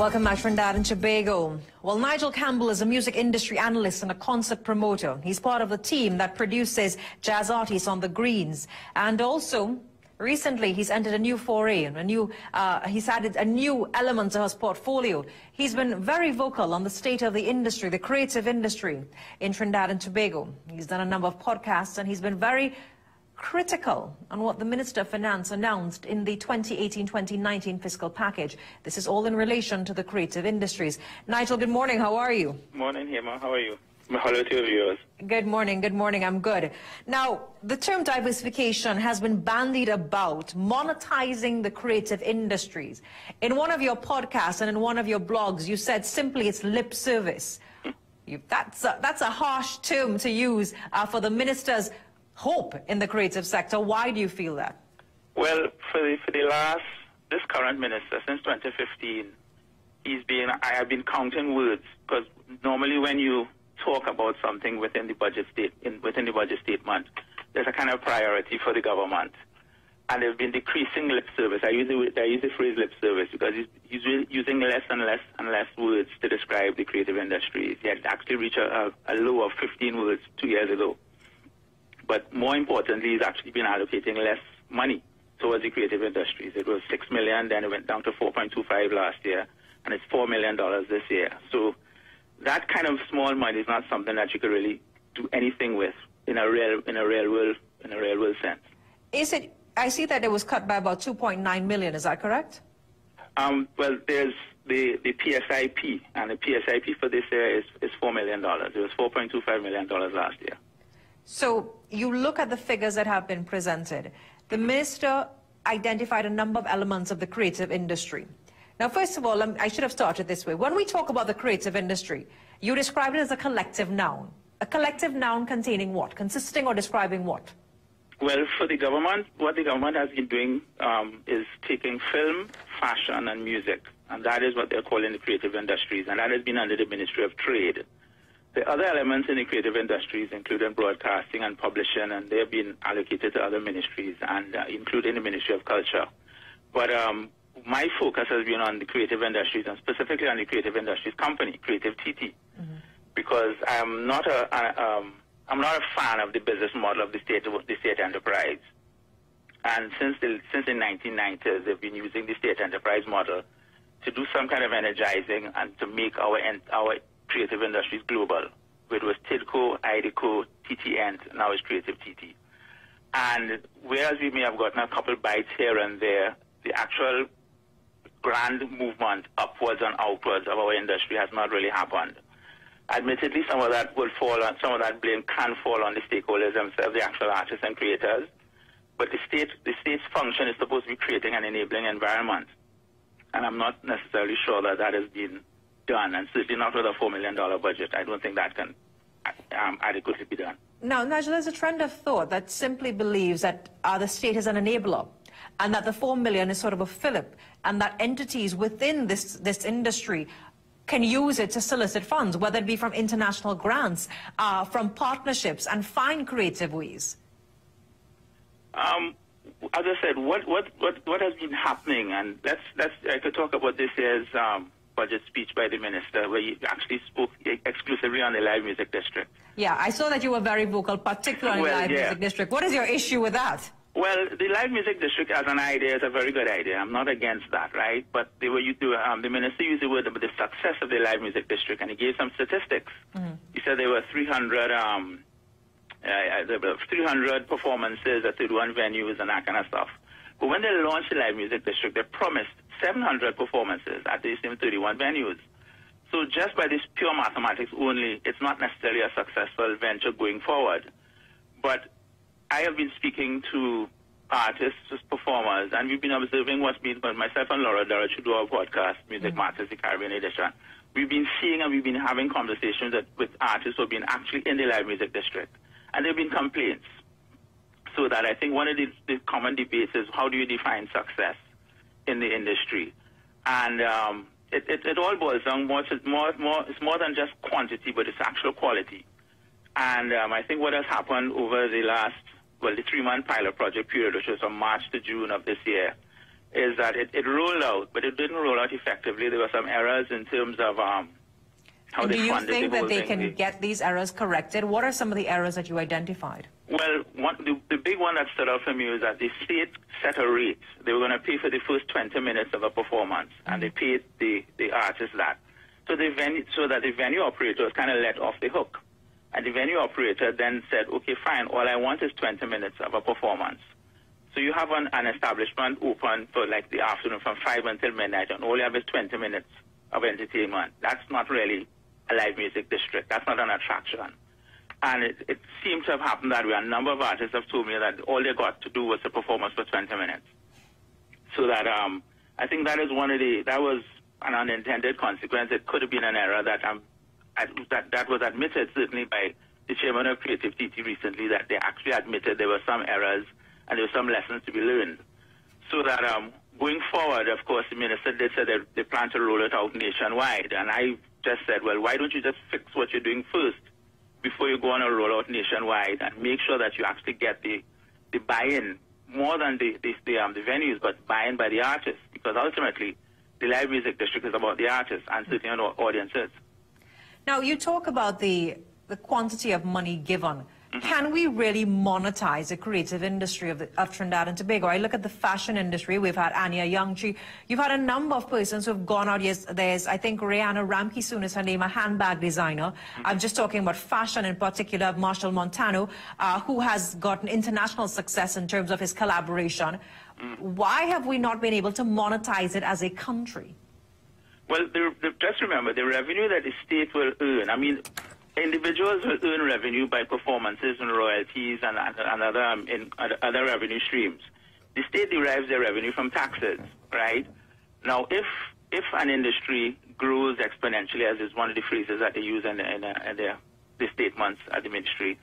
Welcome back, Trinidad and Tobago. Well, Nigel Campbell is a music industry analyst and a concert promoter. He's part of the team that produces jazz artists on the greens. And also, recently, he's entered a new foray, he's added a new element to his portfolio. He's been very vocal on the state of the industry, the creative industry in Trinidad and Tobago. He's done a number of podcasts and he's been very critical on what the Minister of Finance announced in the 2018-2019 fiscal package. This is all in relation to the creative industries. Nigel, good morning. How are you? Morning, Hema. How are you? Hello to your viewers. Good morning. Good morning. I'm good. Now, the term diversification has been bandied about, monetizing the creative industries. In one of your podcasts and in one of your blogs, you said simply it's lip service. That's a harsh term to use for the minister's hope in the creative sector. Why do you feel that? Well, this current minister, since 2015, I have been counting words, because normally when you talk about something within the budget statement, there's a kind of priority for the government, and they've been decreasing lip service. I use the phrase lip service because he's using less and less words to describe the creative industries. He had actually reached a low of 15 words 2 years ago. But more importantly, he's actually been allocating less money towards the creative industries. It was $6 million, then it went down to $4.25 last year, and it's $4 million this year. So that kind of small money is not something that you could really do anything with in a real world sense. Is it? I see that it was cut by about 2.9 million. Is that correct? Well, there's the PSIP, and the PSIP for this year is $4 million. It was $4.25 million last year. So you look at the figures that have been presented. The minister identified a number of elements of the creative industry. Now, first of all, I should have started this way. When we talk about the creative industry, you describe it as a collective noun. A collective noun containing what? Consisting or describing what? Well, for the government, what the government has been doing is taking film, fashion, and music, and that is what they're calling the creative industries, and that has been under the Ministry of Trade. The other elements in the creative industries, including broadcasting and publishing, and they've been allocated to other ministries, and including the Ministry of Culture. But my focus has been on the creative industries, and specifically on the creative industries company, CNC3, because I'm not a fan of the business model of the state enterprise. And since the 1990s, they've been using the state enterprise model to do some kind of energizing and to make our creative industries global. It was TIDCO, IDCO, TTN, now it's Creative TT. And whereas we may have gotten a couple bites here and there, the actual grand movement upwards and outwards of our industry has not really happened. Admittedly, some of that blame can fall on the stakeholders themselves, the actual artists and creators. But the state's function is supposed to be creating an enabling environment. And I'm not necessarily sure that that has been done, and certainly not with a $4 million budget. I don't think that can adequately be done. Now, Nigel, there's a trend of thought that simply believes that the state is an enabler, and that the $4 million is sort of a fillip, and that entities within this industry can use it to solicit funds, whether it be from international grants, from partnerships, and find creative ways. As I said, what has been happening, and I could talk about this year's budget speech by the minister, where he actually spoke exclusively on the live music district. Yeah, I saw that you were very vocal, particularly on the live music district. What is your issue with that? Well, the live music district as an idea is a very good idea. I'm not against that, right? But the minister used the word about the success of the live music district, and he gave some statistics. He said there were 300 performances at 31 venues and that kind of stuff. But when they launched the live music district, they promised 700 performances at these same 31 venues. So just by this pure mathematics only, it's not necessarily a successful venture going forward. But I have been speaking to artists, performers, and we've been observing what's been going on. Myself and Laura Durrett, who do our podcast, Music Matters, the Caribbean edition. We've been seeing and we've been having conversations with artists who have been actually in the live music district. And there have been complaints. So that I think one of the common debates is, how do you define success in the industry? And it all boils down it's more than just quantity, but it's actual quality. And I think what has happened over the 3-month pilot project period, which was from March to June of this year, is that it rolled out, but it didn't roll out effectively. There were some errors in terms of how they funded the whole thing. Do you think that they can get these errors corrected? What are some of the errors that you identified? Well, the big one that stood out for me was that the state set a rate. They were going to pay for the first 20 minutes of a performance, and they paid the artist that. So that the venue operator was kind of let off the hook. And the venue operator then said, okay, fine, all I want is 20 minutes of a performance. So you have an establishment open for like the afternoon from 5 until midnight, and all you have is 20 minutes of entertainment. That's not really a live music district. That's not an attraction. And it seems to have happened that way. A number of artists have told me that all they got to do was a performance for 20 minutes. So that I think that is that was an unintended consequence. It could have been an error that was admitted certainly by the chairman of Creative TT recently, that they actually admitted there were some errors and there were some lessons to be learned. So that going forward, of course, the minister did say that they plan to roll it out nationwide. And I just said, well, why don't you just fix what you're doing first before you go on a rollout nationwide, and make sure that you actually get the buy-in, more than the venues, but buy-in by the artists, because ultimately the live music district is about the artists and certainly audiences. Now, you talk about the quantity of money given. Can we really monetize the creative industry of Trinidad and Tobago? I look at the fashion industry. We've had Anya Youngtree. You've had a number of persons who have gone out. Yes, there's, I think, Ramkissoon is her name, a handbag designer. I'm just talking about fashion in particular, of Marshall Montano, who has gotten international success in terms of his collaboration. Why have we not been able to monetize it as a country? Well, just remember, the revenue that the state will earn, I mean, individuals will earn revenue by performances and royalties and other revenue streams. The state derives their revenue from taxes, right? Now, if an industry grows exponentially, as is one of the phrases that they use in the statements at the ministry,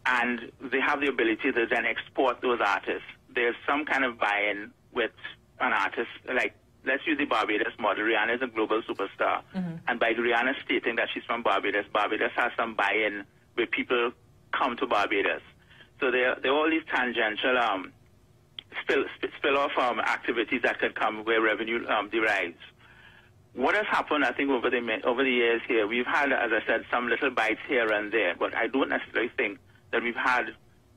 and they have the ability to then export those artists, there's some kind of buy-in with an artist, like, let's use the Barbados model. Rihanna is a global superstar. And by Rihanna stating that she's from Barbados, Barbados has some buy-in where people come to Barbados. So there are all these tangential spill-off activities that can come where revenue derives. What has happened, I think, over the years here, we've had, as I said, some little bites here and there, but I don't necessarily think that we've had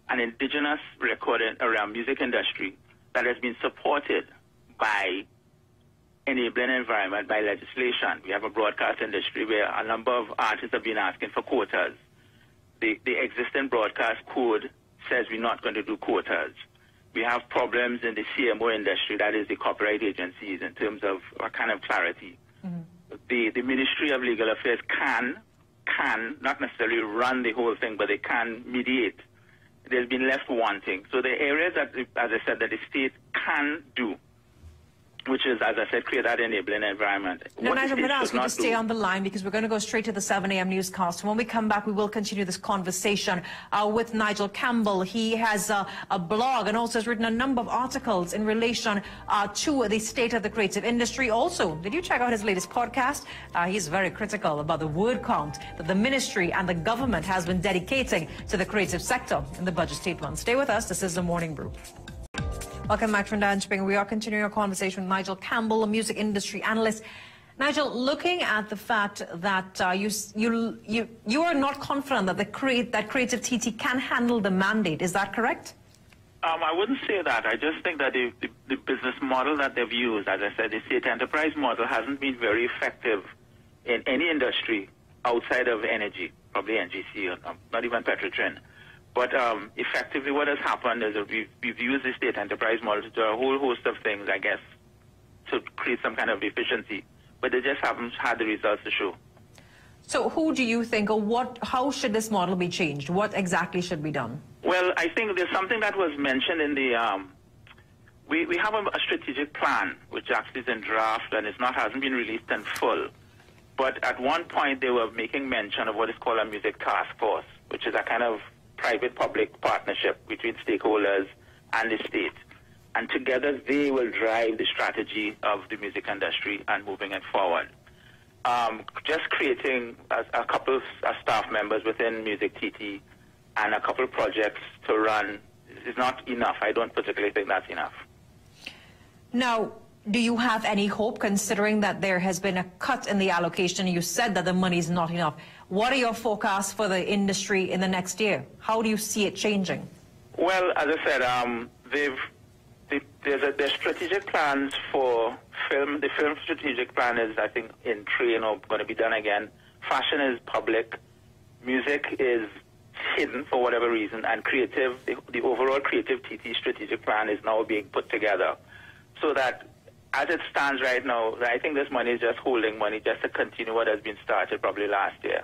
an indigenous recording around music industry that has been supported by enabling environment, by legislation. We have a broadcast industry where a number of artists have been asking for quotas. The existing broadcast code says we're not going to do quotas. We have problems in the CMO industry, that is the copyright agencies, in terms of a kind of clarity. The Ministry of Legal Affairs can not necessarily run the whole thing, but they can mediate. There's been left wanting. So the areas that, as I said, that the state can do, which is, as I said, create that enabling environment. No, Nigel, I'm going to ask you to stay on the line because we're going to go straight to the 7 a.m. newscast. When we come back, we will continue this conversation with Nigel Campbell. He has a blog and also has written a number of articles in relation to the state of the creative industry. Also, did you check out his latest podcast? He's very critical about the word count that the ministry and the government has been dedicating to the creative sector in the budget statement. Stay with us. This is The Morning Brew. Welcome back, Trinidad and Tobago. We are continuing our conversation with Nigel Campbell, a music industry analyst. Nigel, looking at the fact that you are not confident that that Creative TT can handle the mandate, is that correct? I wouldn't say that. I just think that the business model that they've used, as I said, the state enterprise model hasn't been very effective in any industry outside of energy, probably NGC, or not even Petrotrin. But effectively what has happened is that we've used the state enterprise model to do a whole host of things, I guess, to create some kind of efficiency. But they just haven't had the results to show. So who do you think, or how should this model be changed? What exactly should be done? Well, I think there's something that was mentioned in the, we have a strategic plan, which actually is in draft and hasn't been released in full. But at one point they were making mention of what is called a music task force, which is a kind of private-public partnership between stakeholders and the state. And together they will drive the strategy of the music industry and moving it forward. Just creating a couple of staff members within MusicTT and a couple of projects to run is not enough. I don't particularly think that's enough. Now, do you have any hope, considering that there has been a cut in the allocation? You said that the money is not enough. What are your forecasts for the industry in the next year? How do you see it changing? Well, as I said, there's strategic plans for film. The film strategic plan is, I think, in train or going to be done again. Fashion is public. Music is hidden for whatever reason. And creative, the overall creative TT strategic plan is now being put together. So that, as it stands right now, I think this money is just holding money just to continue what has been started probably last year.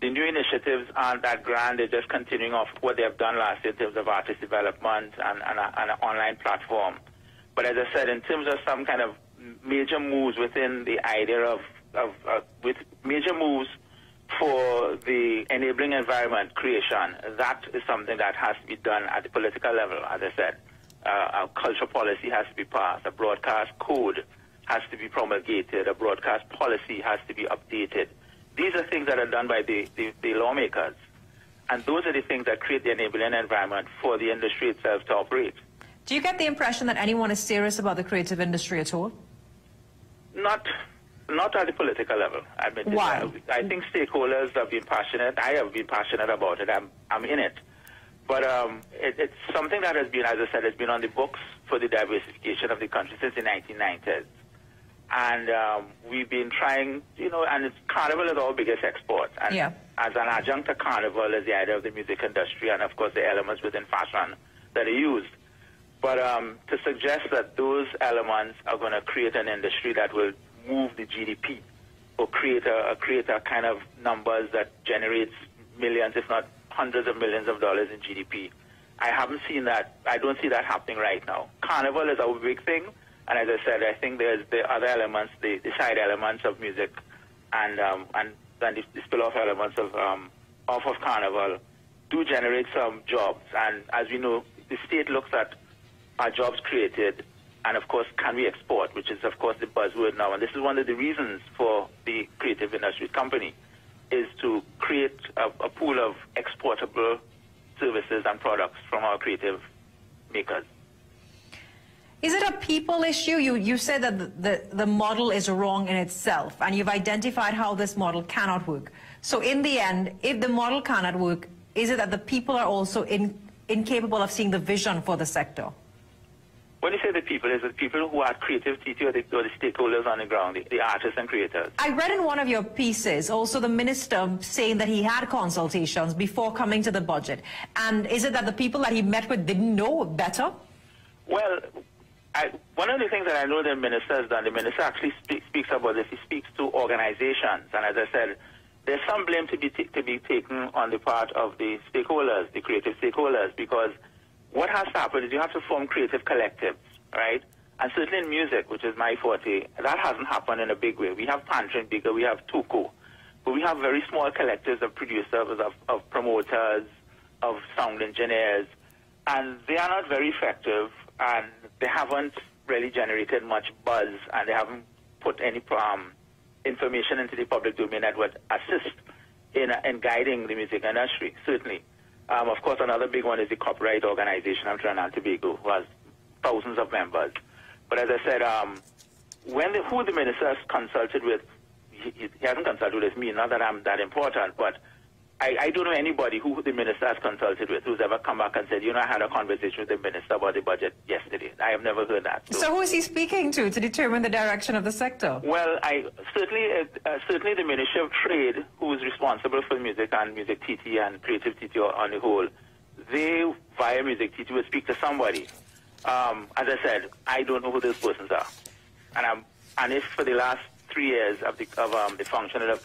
The new initiatives aren't that grand. They're just continuing off what they have done last year in terms of artist development and an online platform. But as I said, in terms of some kind of major moves within the idea of with major moves for the enabling environment creation, that is something that has to be done at the political level. As I said, a cultural policy has to be passed, a broadcast code has to be promulgated, a broadcast policy has to be updated. These are things that are done by the lawmakers, and those are the things that create the enabling environment for the industry itself to operate. Do you get the impression that anyone is serious about the creative industry at all? Not at the political level. Why? I think stakeholders have been passionate. I have been passionate about it. I'm in it. But it's something that has been, as I said, has been on the books for the diversification of the country since the 1990s. And we've been trying, and Carnival is our biggest export. And as an adjunct to Carnival is the idea of the music industry and, of course, the elements within fashion that are used. But to suggest that those elements are going to create an industry that will move the GDP or create a kind of numbers that generates millions, if not hundreds of millions of dollars in GDP, I haven't seen that. I don't see that happening right now. Carnival is our big thing. And as I said, I think there's the other elements, the side elements of music, and the spill-off elements of off of Carnival do generate some jobs. And as we know, the state looks at our jobs created, and of course, can we export, which is of course the buzzword now. And this is one of the reasons for the Creative Industries Company, is to create a pool of exportable services and products from our creative makers. Is it a people issue? You said that the model is wrong in itself, and you've identified how this model cannot work. So in the end, if the model cannot work, is it that the people are also incapable of seeing the vision for the sector? When you say the people, is it people who are creative TT or the stakeholders on the ground, the artists and creators? I read in one of your pieces also the minister saying that he had consultations before coming to the budget. And is it that the people that he met with didn't know better? Well, one of the things that I know the minister has done, the minister actually speaks about this. He speaks to organizations. And as I said, there's some blame to be taken on the part of the stakeholders, the creative stakeholders, because what has to happen is you have to form creative collectives, right? And certainly in music, which is my forte, that hasn't happened in a big way. We have Pantry and Bigger, we have Tuco, but we have very small collectives of producers, of promoters, of sound engineers, and they are not very effective, and they haven't really generated much buzz, and they haven't put any information into the public domain that would assist in guiding the music industry, certainly. Of course, another big one is the copyright organization of Trinidad and Tobago, who has thousands of members. But as I said, who the minister has consulted with, he hasn't consulted with me, not that I'm that important, but I don't know anybody who the minister has consulted with who's ever come back and said, I had a conversation with the minister about the budget yesterday. I have never heard that. So who is he speaking to determine the direction of the sector? Well, certainly the Ministry of Trade, who is responsible for music and MusicTT and Creative TT on the whole, they, via MusicTT, will speak to somebody. As I said, I don't know who those persons are. And if for the last 3 years of the functioning of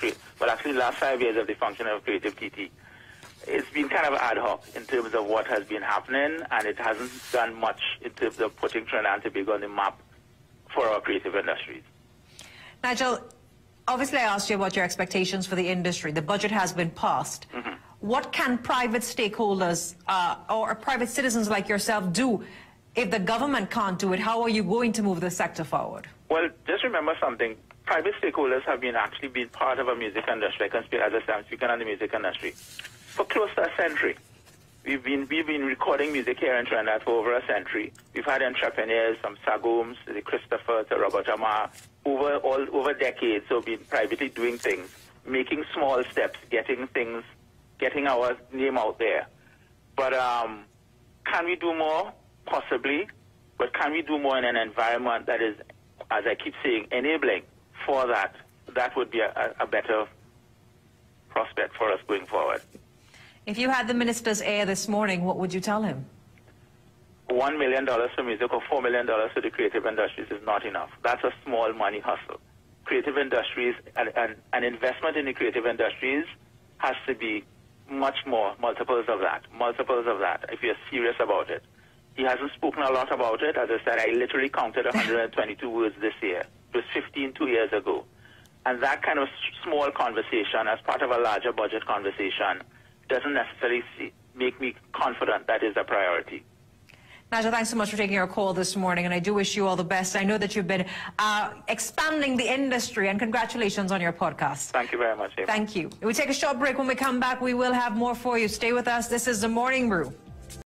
actually the last 5 years of the functioning of Creative TT, it's been kind of ad hoc in terms of what has been happening, and it hasn't done much in terms of putting Trinidad and Tobago on the map for our creative industries. Nigel, obviously I asked you about your expectations for the industry. The budget has been passed. Mm-hmm. What can private stakeholders or private citizens like yourself do if the government can't do it? How are you going to move the sector forward? Well, just remember something. Private stakeholders have actually been part of a music industry. I can speak, as I say, I'm speaking on the music industry for close to a century. We've been recording music here in Trinidad for over a century. We've had entrepreneurs from Sagooms to Christopher to Robert Amar over decades. So we've been privately doing things, making small steps, getting our name out there. But can we do more? Possibly. But can we do more in an environment that is, as I keep saying, enabling for that? That would be a better prospect for us going forward. If you had the minister's ear this morning, what would you tell him? $1 million for music or $4 million for the creative industries is not enough. That's a small money hustle. Creative industries, an investment in the creative industries has to be much more, multiples of that, if you're serious about it. He hasn't spoken a lot about it. As I said, I literally counted 122 words this year. It was 15 2 years ago. And that kind of small conversation as part of a larger budget conversation doesn't necessarily make me confident that is a priority. Nigel, thanks so much for taking our call this morning, and I do wish you all the best. I know that you've been expanding the industry, and congratulations on your podcast. Thank you very much, Hema. Thank you. We take a short break. When we come back, we will have more for you. Stay with us. This is The Morning Brew.